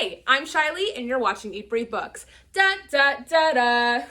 Hey, I'm Shaily and you're watching Eat Breathe Books. Da da da da.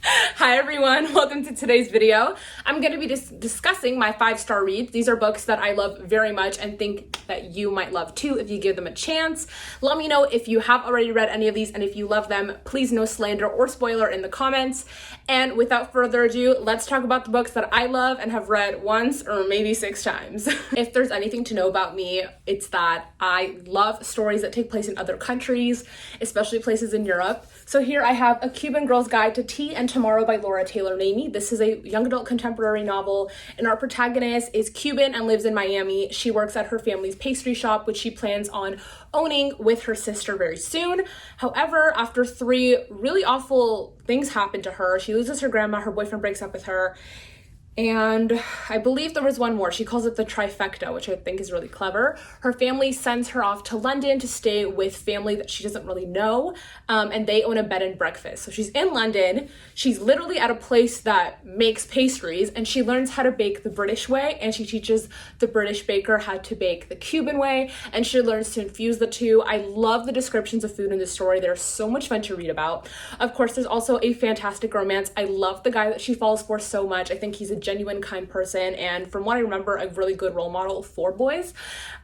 Hi everyone, welcome to today's video. I'm going to be discussing my 5-star reads. These are books that I love very much and think that you might love too if you give them a chance. Let me know if you have already read any of these, and if you love them, please no slander or spoiler in the comments. And without further ado, let's talk about the books that I love and have read once or maybe 6 times. If there's anything to know about me, it's that I love stories that take place in other countries, especially places in Europe. So here I have A Cuban Girl's Guide to Tea and Tomorrow by Laura Taylor Namey. This is a young adult contemporary novel, and our protagonist is Cuban and lives in Miami. She works at her family's pastry shop, which she plans on owning with her sister very soon. However, after 3 really awful things happen to her, she loses her grandma, her boyfriend breaks up with her, and I believe there was one more. She calls it the trifecta, which I think is really clever. Her family sends her off to London to stay with family that she doesn't really know, and they own a bed and breakfast. So she's in London. She's literally at a place that makes pastries, and she learns how to bake the British way, and she teaches the British baker how to bake the Cuban way, and she learns to infuse the two. I love the descriptions of food in this story. They're so much fun to read about. Of course, there's also a fantastic romance. I love the guy that she falls for so much. I think he's a genuine, kind person, and from what I remember, a really good role model for boys.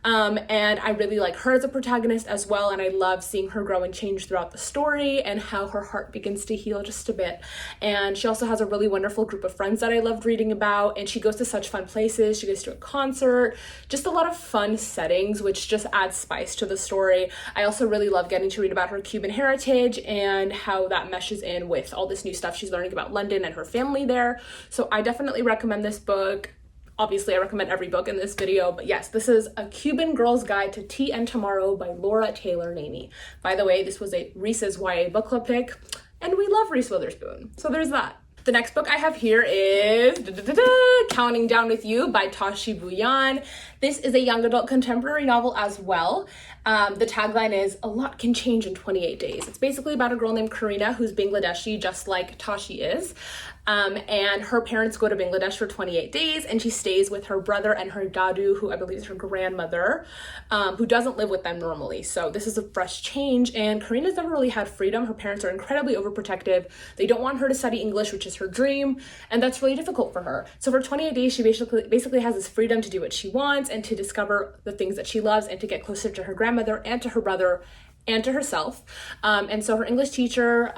And I really like her as a protagonist as well, and I love seeing her grow and change throughout the story and how her heart begins to heal just a bit. And she also has a really wonderful group of friends that I loved reading about, and she goes to such fun places. She goes to a concert, just a lot of fun settings, which just adds spice to the story. I also really love getting to read about her Cuban heritage and how that meshes in with all this new stuff she's learning about London and her family there. So I definitely recommend this book. Obviously, I recommend every book in this video, but yes, this is A Cuban Girl's Guide to Tea and Tomorrow by Laura Taylor Namey. By the way, this was a Reese's YA book club pick, and we love Reese Witherspoon, so there's that. The next book I have here is Counting Down With You by Tashi Bhuiyan. This is a young adult contemporary novel as well. The tagline is, "A lot can change in 28 days." It's basically about a girl named Karina who's Bangladeshi, just like Tashi is. And her parents go to Bangladesh for 28 days, and she stays with her brother and her dadu, who I believe is her grandmother, who doesn't live with them normally. So this is a fresh change, and Karina's never really had freedom. Her parents are incredibly overprotective. They don't want her to study English, which is her dream, and that's really difficult for her. So for 28 days, she basically has this freedom to do what she wants and to discover the things that she loves and to get closer to her grandmother and to her brother and to herself. And so her English teacher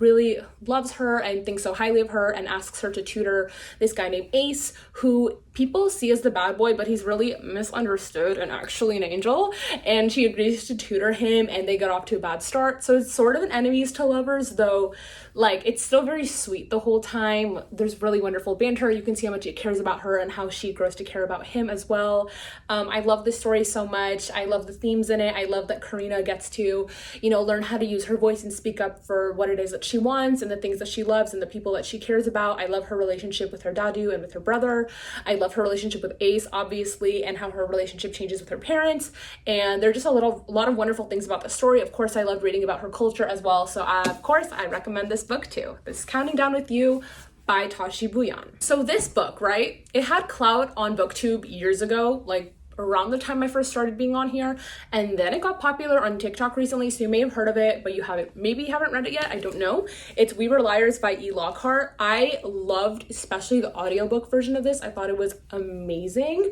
really loves her and thinks so highly of her and asks her to tutor this guy named Ace, who people see as the bad boy, but he's really misunderstood and actually an angel. And she agrees to tutor him, and they get off to a bad start. So it's sort of an enemies to lovers, though like it's still very sweet the whole time. There's really wonderful banter. You can see how much he cares about her and how she grows to care about him as well. I love this story so much. I love the themes in it. I love that Karina gets to, learn how to use her voice and speak up for what it is that she wants and the things that she loves and the people that she cares about. I love her relationship with her dadu and with her brother. I love her relationship with Ace, obviously, and how her relationship changes with her parents. And there are just a lot of wonderful things about the story. Of course, I love reading about her culture as well. So of course, I recommend this book too. This is Counting Down With You by Tashi Bhuiyan. So this book, right? It had clout on BookTube years ago, like around the time I first started being on here, and then it got popular on TikTok recently, so you may have heard of it, but maybe haven't read it yet. I don't know. It's We Were Liars by E. Lockhart. I loved especially the audiobook version of this. I thought it was amazing.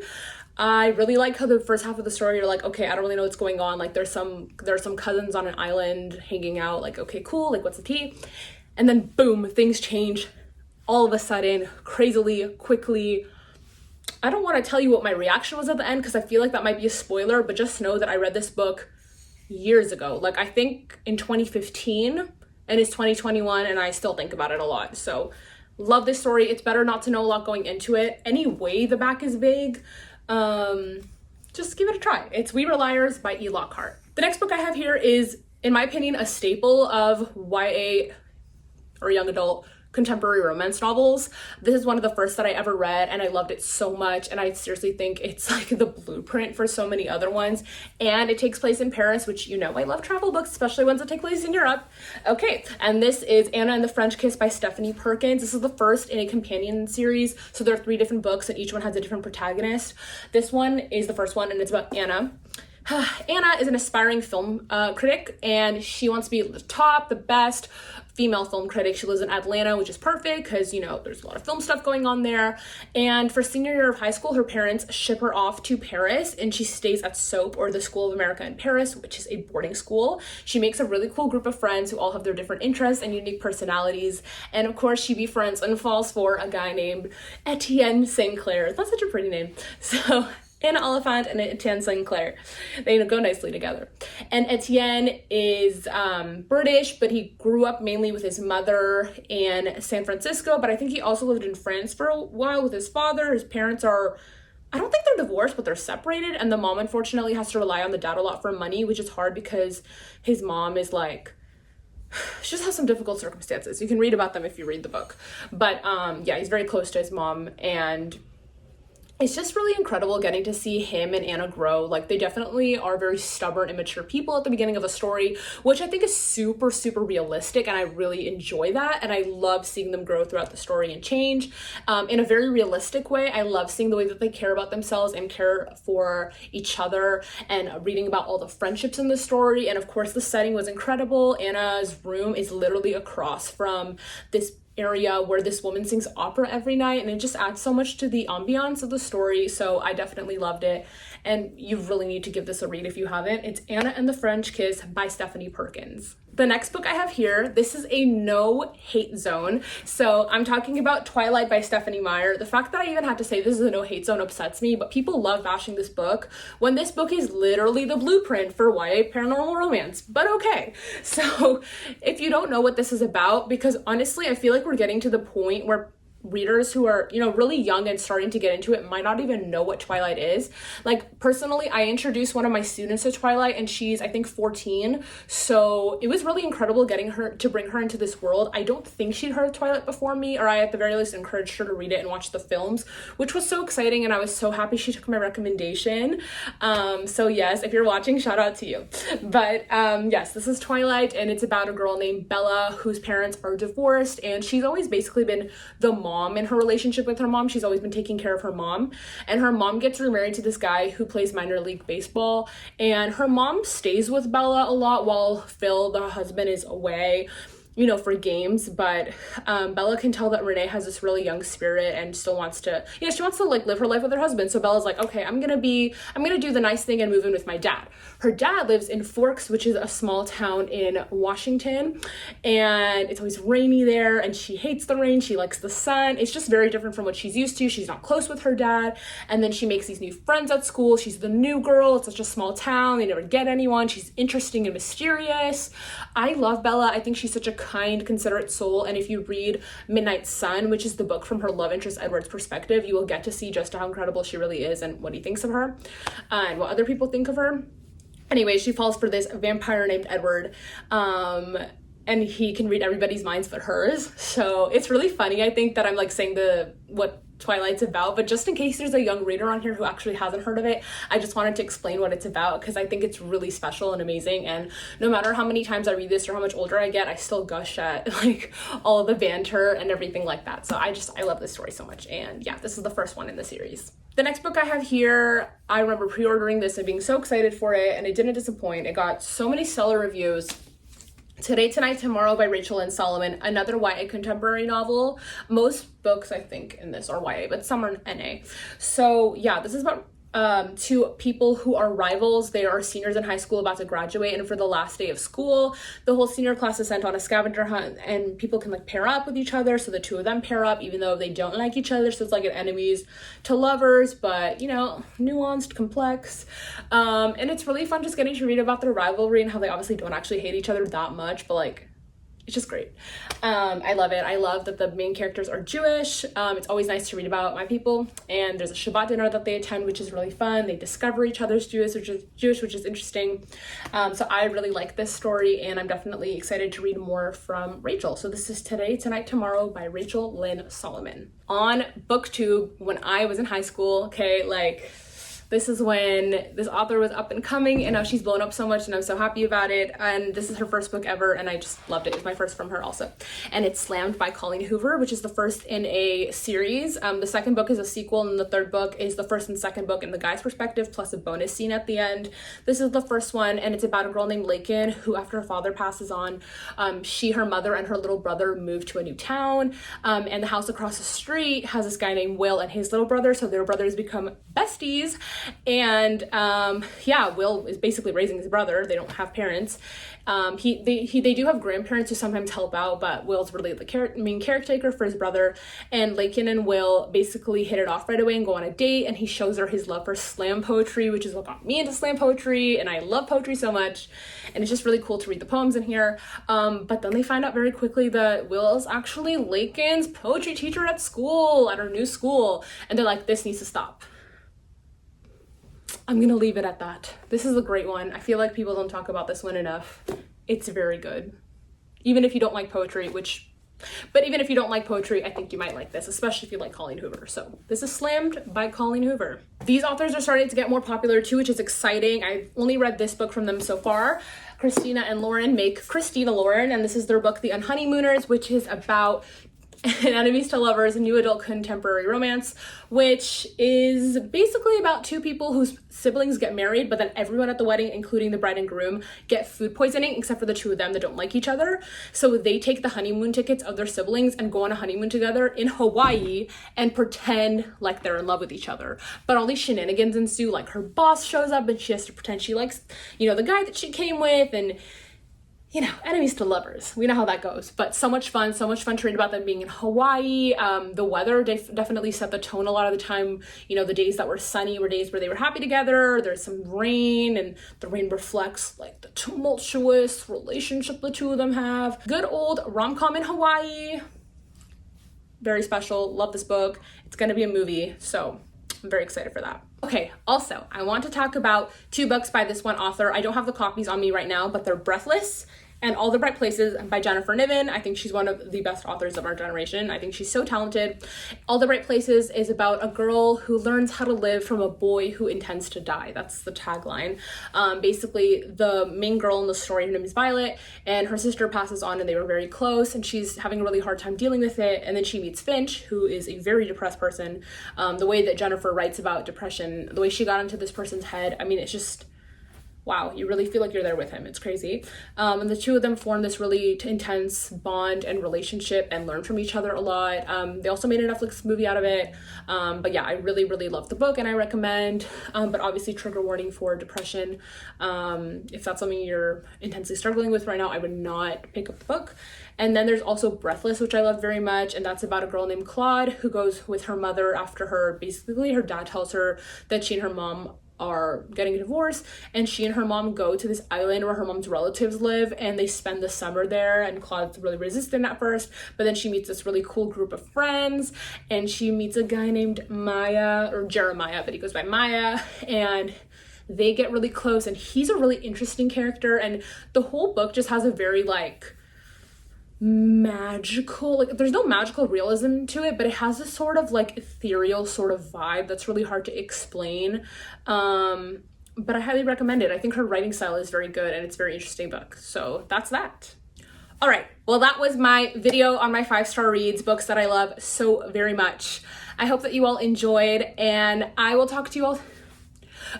I really like how the first half of the story, you're like, okay, I don't really know what's going on. Like there's some cousins on an island hanging out, like, okay, cool, like what's the tea? And then boom, things change all of a sudden, crazily, quickly. I don't want to tell you what my reaction was at the end because I feel like that might be a spoiler, but just know that I read this book years ago. Like I think in 2015, and it's 2021, and I still think about it a lot. So love this story. It's better not to know a lot going into it. Anyway, the back is vague. Just give it a try. It's We Were Liars by E. Lockhart. The next book I have here is, in my opinion, a staple of YA or young adult contemporary romance novels. This is one of the first that I ever read, and I loved it so much, and I seriously think it's like the blueprint for so many other ones. And it takes place in Paris, which I love travel books, especially ones that take place in Europe. Okay, and this is Anna and the French Kiss by Stephanie Perkins. This is the first in a companion series, so there are 3 different books and each one has a different protagonist. This one is the first one, and it's about Anna, Anna is an aspiring film critic, and she wants to be the top, the best female film critic. She lives in Atlanta, which is perfect because, you know, there's a lot of film stuff going on there. And for senior year of high school, her parents ship her off to Paris, and she stays at SOAP, or the School of America in Paris, which is a boarding school. She makes a really cool group of friends who all have their different interests and unique personalities. And of course, she befriends and falls for a guy named Etienne St. Clair. That's such a pretty name. So Anna Oliphant and Etienne St. Clair. They go nicely together. And Etienne is British, but he grew up mainly with his mother in San Francisco, but I think he also lived in France for a while with his father. His parents are, I don't think they're divorced, but they're separated, and the mom unfortunately has to rely on the dad a lot for money, which is hard because his mom is like, she just has some difficult circumstances. You can read about them if you read the book. But yeah, he's very close to his mom, and it's just really incredible getting to see him and Anna grow. Like, they definitely are very stubborn, immature people at the beginning of a story, which I think is super, super realistic, and I really enjoy that, and I love seeing them grow throughout the story and change in a very realistic way. I love seeing the way that they care about themselves and care for each other, and reading about all the friendships in the story. And of course, the setting was incredible. Anna's room is literally across from this area where this woman sings opera every night, and it just adds so much to the ambiance of the story. So I definitely loved it, and you really need to give this a read if you haven't. It's Anna and the French Kiss by Stephanie Perkins. The next book I have here, this is a no hate zone. So I'm talking about Twilight by Stephanie Meyer. The fact that I even had to say this is a no hate zone upsets me, but people love bashing this book when this book is literally the blueprint for YA paranormal romance. But okay. So if you don't know what this is about, because honestly, I feel like we're getting to the point where readers who are, you know, really young and starting to get into it might not even know what Twilight is. Like, personally, I introduced one of my students to Twilight, and she's, I think, 14. So it was really incredible getting her to bring her into this world. I don't think she'd heard of Twilight before me, or I at the very least encouraged her to read it and watch the films, which was so exciting, and I was so happy she took my recommendation. So yes, if you're watching, shout out to you. But yes, this is Twilight, and it's about a girl named Bella whose parents are divorced, and she's always basically been the mom in her relationship with her mom. She's always been taking care of her mom, and her mom gets remarried to this guy who plays minor league baseball, and her mom stays with Bella a lot while Phil, the husband, is away, you know, for games. But Bella can tell that Renee has this really young spirit and still wants to, you know, she wants to like live her life with her husband. So Bella's like, okay, I'm gonna do the nice thing and move in with my dad. Her dad lives in Forks, which is a small town in Washington, and it's always rainy there, and she hates the rain, she likes the sun. It's just very different from what she's used to. She's not close with her dad, and then she makes these new friends at school. She's the new girl. It's such a small town, they never get anyone. She's interesting and mysterious. I love Bella. I think she's such a kind, considerate soul, and if you read Midnight Sun, which is the book from her love interest Edward's perspective, you will get to see just how incredible she really is and what he thinks of her and what other people think of her. Anyway, she falls for this vampire named Edward, and he can read everybody's minds but hers. So it's really funny, I think, that I'm like saying what Twilight's about, but just in case there's a young reader on here who actually hasn't heard of it, I just wanted to explain what it's about, because I think it's really special and amazing. And no matter how many times I read this or how much older I get, I still gush at like all of the banter and everything like that. So I love this story so much. And yeah, this is the first one in the series. The next book I have here, I remember pre-ordering this and being so excited for it, and it didn't disappoint. It got so many stellar reviews. Today, Tonight, Tomorrow by Rachel Lynn Solomon, another YA contemporary novel. Most books, I think, in this are YA, but some are NA. So yeah, this is about two people who are rivals. They are seniors in high school about to graduate, and for the last day of school, the whole senior class is sent on a scavenger hunt, and people can like pair up with each other. So the two of them pair up even though they don't like each other. So it's like an enemies to lovers, but you know, nuanced, complex. And it's really fun just getting to read about their rivalry and how they obviously don't actually hate each other that much, but like, it's just great. I love it. I love that the main characters are Jewish. It's always nice to read about my people. And there's a Shabbat dinner that they attend, which is really fun. They discover each other's Jewish, which is interesting. So I really like this story, and I'm definitely excited to read more from Rachel. So this is Today, Tonight, Tomorrow by Rachel Lynn Solomon. On BookTube, when I was in high school, okay, like, This is when this author was up and coming, and now she's blown up so much, and I'm so happy about it. And this is her first book ever, and I just loved it. It's my first from her also. And it's Slammed by Colleen Hoover, which is the first in a series. The second book is a sequel, and the third book is the first and second book in the guy's perspective, plus a bonus scene at the end. This is the first one, and it's about a girl named Lakin who, after her father passes on, her mother, and her little brother move to a new town, and the house across the street has this guy named Will and his little brother, so their brothers become besties. And Will is basically raising his brother. They don't have parents. They do have grandparents who sometimes help out, but Will's really the main caretaker for his brother. And Lakin and Will basically hit it off right away and go on a date, and he shows her his love for slam poetry, which is what got me into slam poetry, and I love poetry so much, and it's just really cool to read the poems in here. But then they find out very quickly that Will is actually Lakin's poetry teacher at school, at her new school, and they're like, this needs to stop. I'm gonna leave it at that. This is a great one. I feel like people don't talk about this one enough. It's very good. Even if you don't like poetry, but even if you don't like poetry, I think you might like this, especially if you like Colleen Hoover. So this is Slammed by Colleen Hoover. These authors are starting to get more popular too, which is exciting. I've only read this book from them so far. Christina and Lauren make Christina Lauren, and this is their book, The Unhoneymooners, which is about enemies to lovers, a new adult contemporary romance, which is basically about two people whose siblings get married, but then everyone at the wedding, including the bride and groom, get food poisoning, except for the two of them that don't like each other. So they take the honeymoon tickets of their siblings and go on a honeymoon together in Hawaii and pretend like they're in love with each other. But all these shenanigans ensue, like her boss shows up and she has to pretend she likes, the guy that she came with, and enemies to lovers. We know how that goes, but so much fun to read about them being in Hawaii. The weather definitely set the tone a lot of the time. The days that were sunny were days where they were happy together. There's some rain, and the rain reflects like the tumultuous relationship the two of them have. Good old rom-com in Hawaii. Very special. Love this book. It's gonna be a movie, so I'm very excited for that. Okay, also, I want to talk about two books by this one author. I don't have the copies on me right now, but they're Breathless and All the Bright Places by Jennifer Niven. I think she's one of the best authors of our generation. I think she's so talented. All the Bright Places is about a girl who learns how to live from a boy who intends to die. That's the tagline. Basically, the main girl in the story, her name is Violet, and her sister passes on, and they were very close, and she's having a really hard time dealing with it. And then she meets Finch, who is a very depressed person. The way that Jennifer writes about depression, the way she got into this person's head, it's just, wow, you really feel like you're there with him. It's crazy. And the two of them form this really intense bond and relationship and learn from each other a lot. They also made a Netflix movie out of it. But yeah, I really, really love the book and I recommend, but obviously trigger warning for depression. If that's something you're intensely struggling with right now, I would not pick up the book. And then there's also Breathless, which I love very much. And that's about a girl named Claude who goes with her mother after her dad tells her that she and her mom are getting a divorce, and she and her mom go to this island where her mom's relatives live, and they spend the summer there. And Claude's really resistant at first, but then she meets this really cool group of friends, and she meets a guy named Jeremiah, but he goes by Maya, and they get really close, and he's a really interesting character. And the whole book just has a very magical, there's no magical realism to it, but it has this sort of ethereal sort of vibe that's really hard to explain. But I highly recommend it. I think her writing style is very good, and it's a very interesting book. So that's that. All right, well, that was my video on my 5-star reads, books that I love so very much. I hope that you all enjoyed, and I will talk to you all.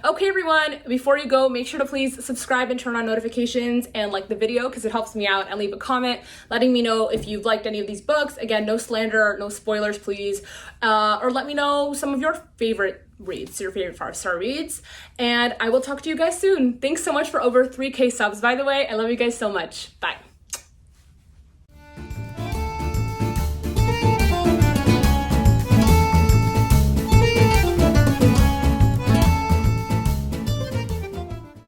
Okay, everyone, before you go, make sure to please subscribe and turn on notifications and like the video because it helps me out, and leave a comment letting me know if you've liked any of these books. Again, no slander, no spoilers, please. Or let me know some of your favorite reads, your favorite 5-star reads, and I will talk to you guys soon. Thanks so much for over 3K subs, by the way. I love you guys so much. Bye.